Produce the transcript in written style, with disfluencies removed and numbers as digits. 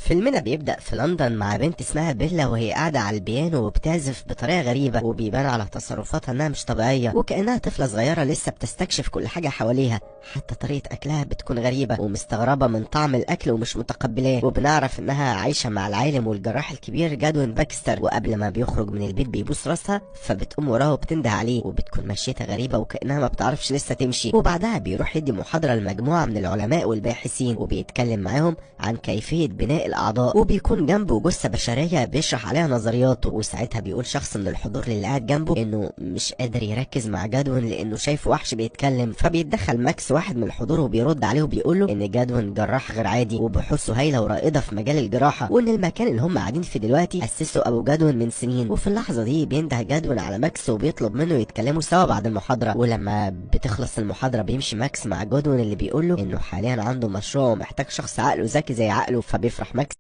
فيلمنا بيبدأ في لندن مع بنت اسمها بيلا، وهي قاعدة على البيانو وبتعزف بطريقة غريبة، وبيبان على تصرفاتها انها مش طبيعية وكأنها طفلة صغيرة لسه بتستكشف كل حاجة حواليها. حتى طريقة أكلها بتكون غريبة ومستغربة من طعم الأكل ومش متقبلاه. وبنعرف انها عايشة مع العالم والجراح الكبير جادوين باكستر، وقبل ما بيخرج من البيت بيبوس راسها، فبتقوم وراه وبتنده عليه، وبتكون مشيتها غريبة وكأنها ما بتعرفش لسه تمشي. وبعدها بيروح يدي محاضرة لمجموعة من العلماء والباحثين، وبيتكلم معاهم عن كيفية بناء الأعضاء، وبيكون جنبه جثة بشرية بيشرح عليها نظرياته. وساعتها بيقول شخص من الحضور اللي قاعد جنبه انه مش قادر يركز مع جادوين لانه شايف وحش بيتكلم. فبيتدخل ماكس واحد من الحضور وبيرد عليه وبيقول له ان جادوين جراح غير عادي وبحوثه هايلة ورائدة في مجال الجراحة، وان المكان اللي هم قاعدين فيه دلوقتي اسسه ابو جادوين من سنين. وفي اللحظة دي بينده جادوين على ماكس وبيطلب منه يتكلموا سوا بعد المحاضرة. ولما بتخلص المحاضرة بيمشي ماكس مع جادوين اللي بيقول له انه حاليا عنده مشروع ومحتاج شخص عقله ذكي زي عقله. فبيفرح ماكس